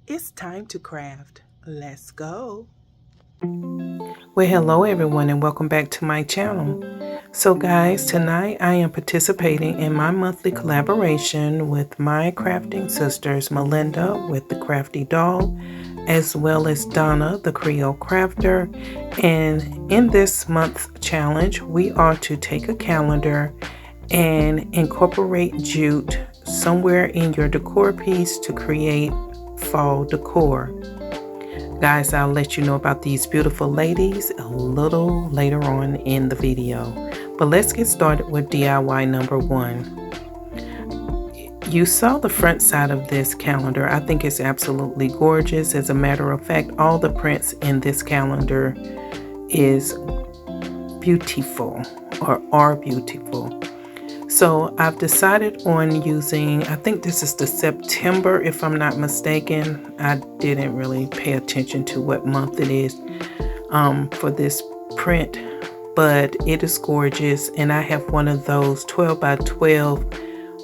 It's time to craft. Let's go. Well, hello everyone and welcome back to my channel. So guys, tonight I am participating in my monthly collaboration with my crafting sisters, Malinda with the Crafty Doll, as well as Donna, the Creole Crafter. And in this month's challenge, we are to take a calendar and incorporate jute somewhere in your decor piece to create fall decor. Guys, I'll let you know about these beautiful ladies a little later on in the video. But let's get started with DIY number 1. You saw the front side of this calendar. I think it's absolutely gorgeous. As a matter of fact, all the prints in this calendar is beautiful or are beautiful. So I've decided on using, I think this is the September, if I'm not mistaken. I didn't really pay attention to what month it is for this print, but it is gorgeous. And I have one of those 12 by 12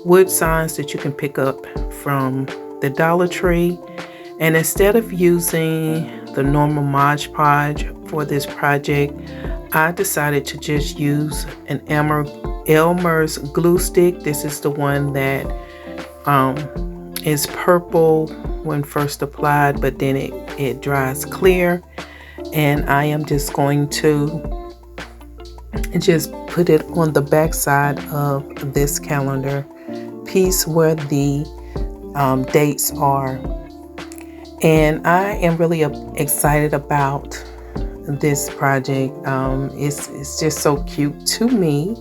wood signs that you can pick up from the Dollar Tree. And instead of using the normal Mod Podge for this project, I decided to just use an Elmer's glue stick. This is the one that is purple when first applied, but then it dries clear. And I am just going to just put it on the back side of this calendar piece where the dates are. And I am really excited about this project. It's just so cute to me.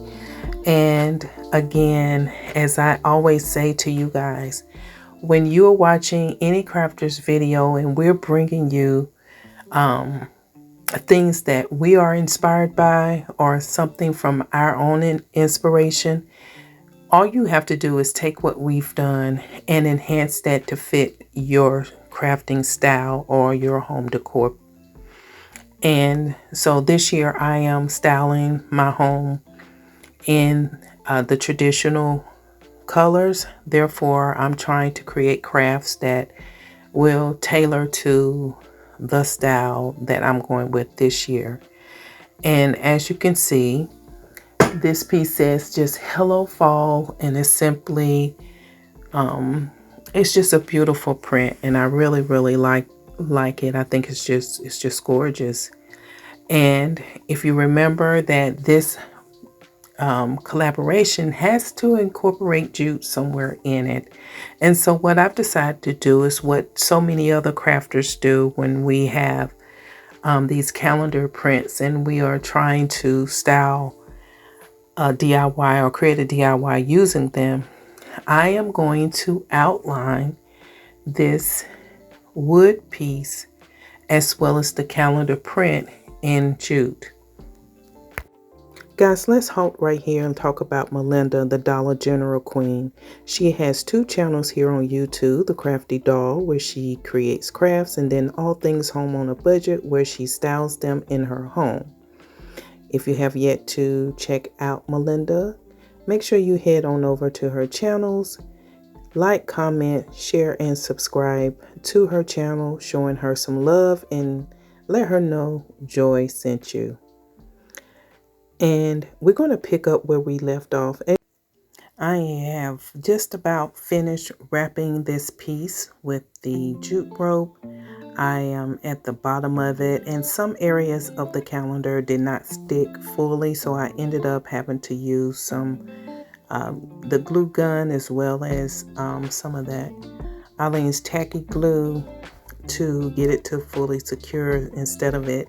And again, as I always say to you guys, when you are watching any crafter's video and we're bringing you things that we are inspired by or something from our own inspiration, all you have to do is take what we've done and enhance that to fit your crafting style or your home decor. And so this year I am styling my home in the traditional colors. Therefore, I'm trying to create crafts that will tailor to the style that I'm going with this year. And as you can see, this piece says just hello fall, and it's simply it's just a beautiful print, and I really like it. I think it's just gorgeous. And if you remember that this collaboration has to incorporate jute somewhere in it. And so what I've decided to do is what so many other crafters do when we have these calendar prints and we are trying to style a DIY or create a DIY using them. I am going to outline this wood piece as well as the calendar print in jute. Guys, let's halt right here and talk about Malinda, the Dollar General Queen. She has 2 channels here on YouTube, The Crafty Doll, where she creates crafts, and then All Things Home on a Budget, where she styles them in her home. If you have yet to check out Malinda, make sure you head on over to her channels, like, comment, share, and subscribe to her channel, showing her some love and let her know Joy sent you. And we're going to pick up where we left off. I have just about finished wrapping this piece with the jute rope. I am at the bottom of it, and some areas of the calendar did not stick fully, so I ended up having to use some the glue gun as well as some of that Eileen's tacky glue to get it to fully secure. Instead of it,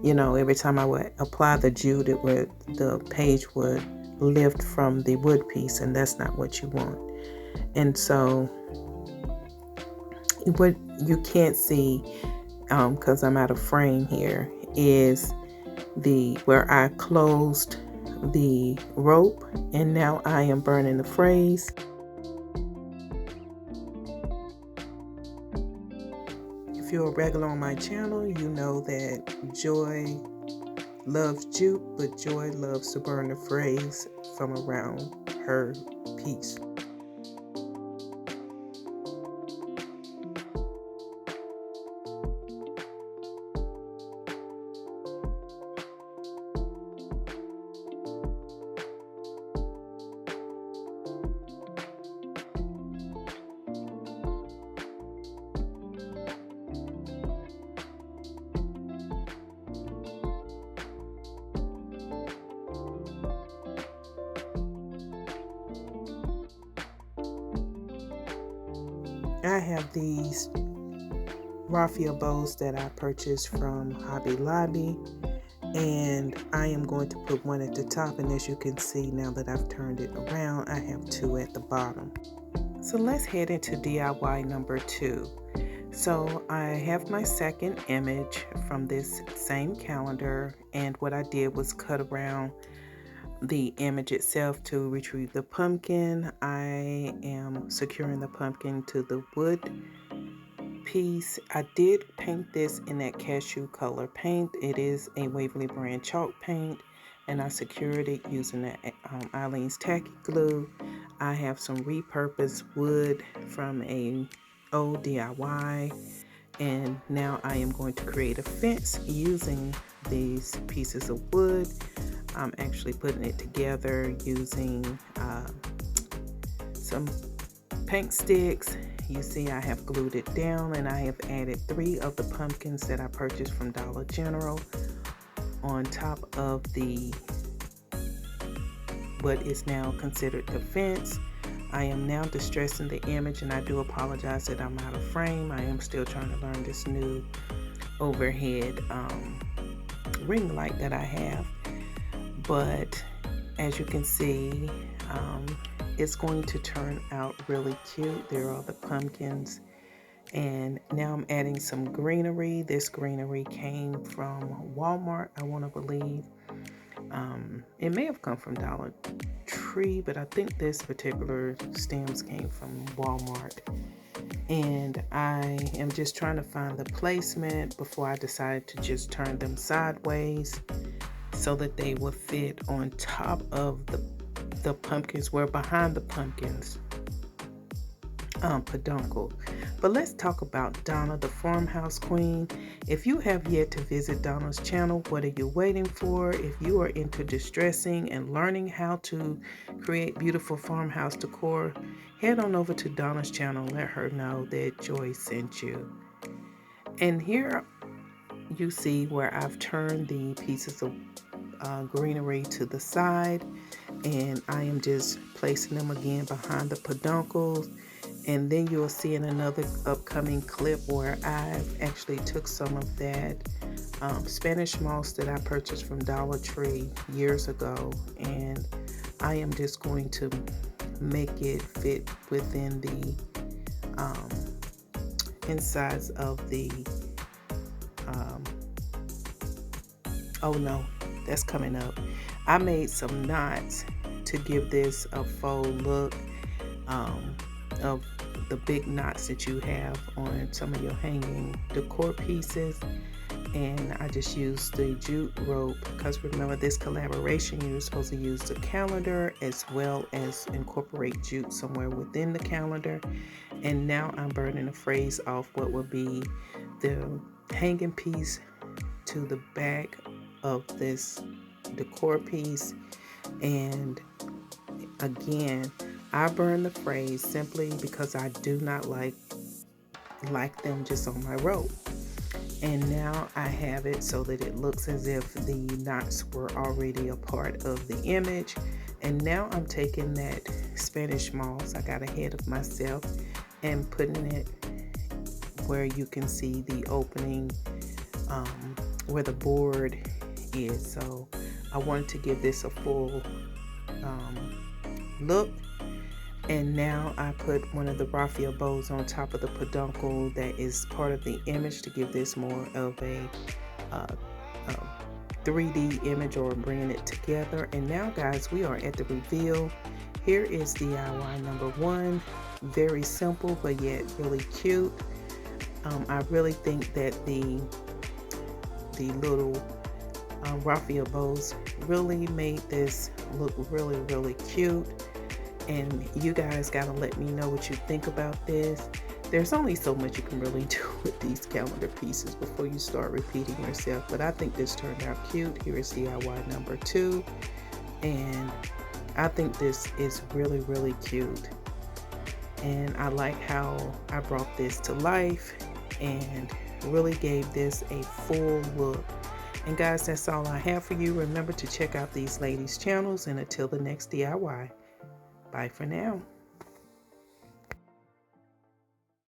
you know, every time I would apply the jute, the page would lift from the wood piece, and that's not what you want. And so what you can't see, because I'm out of frame here, is where I closed the rope, and now I am burning the phrase. If you're a regular on my channel, you know that Joy loves jute, but Joy loves to burn the phrase from around her piece. I have these raffia bows that I purchased from Hobby Lobby, and I am going to put one at the top, and as you can see now that I've turned it around, I have two at the bottom. So let's head into DIY number 2. So I have my second image from this same calendar, and what I did was cut around the image itself to retrieve the pumpkin. I am securing the pumpkin to the wood piece. I did paint this in that cashew color paint. It is a Waverly brand chalk paint, and I secured it using the Eileen's tacky glue. I have some repurposed wood from a old DIY, and now I am going to create a fence using these pieces of wood. I'm actually putting it together using some paint sticks. You see I have glued it down, and I have added 3 of the pumpkins that I purchased from Dollar General on top of the what is now considered the fence. I am now distressing the image, and I do apologize that I'm out of frame. I am still trying to learn this new overhead ring light that I have, but as you can see, it's going to turn out really cute. There are the pumpkins, and now I'm adding some greenery. This greenery came from Walmart, I want to believe. It may have come from Dollar Tree, but I think this particular stems came from Walmart. And I am just trying to find the placement before I decided to just turn them sideways so that they would fit on top of the pumpkins, where behind the pumpkins peduncle. But let's talk about Donna, the farmhouse queen. If you have yet to visit Donna's channel, what are you waiting for? If you are into distressing and learning how to create beautiful farmhouse decor, head on over to Donna's channel and let her know that Joy sent you. And here you see where I've turned the pieces of greenery to the side, and I am just placing them again behind the peduncles. And then you'll see in another upcoming clip where I've actually took some of that Spanish moss that I purchased from Dollar Tree years ago, and I am just going to make it fit within the insides of the oh no, that's coming up. I made some knots to give this a faux look of the big knots that you have on some of your hanging decor pieces, and I just used the jute rope, because remember, this collaboration you're supposed to use the calendar as well as incorporate jute somewhere within the calendar. And now I'm burning a phrase off what would be the hanging piece to the back of this decor piece. And again, I burn the phrase simply because I do not like them just on my rope. And now I have it so that it looks as if the knots were already a part of the image. And now I'm taking that Spanish moss, I got ahead of myself, and putting it where you can see the opening where the board is. So I wanted to give this a full look. And now I put one of the raffia bows on top of the peduncle that is part of the image to give this more of a 3D image, or bringing it together. And now guys, we are at the reveal. Here is DIY number 1. Very simple, but yet really cute. I really think that the little raffia bows really made this look really, really cute. And you guys gotta let me know what you think about this. There's only so much you can really do with these calendar pieces before you start repeating yourself, but I think this turned out cute. Here is DIY number 2, and I think this is really, really cute. And I like how I brought this to life and really gave this a full look. And guys, that's all I have for you. Remember to check out these ladies' channels, and until the next DIY, bye for now.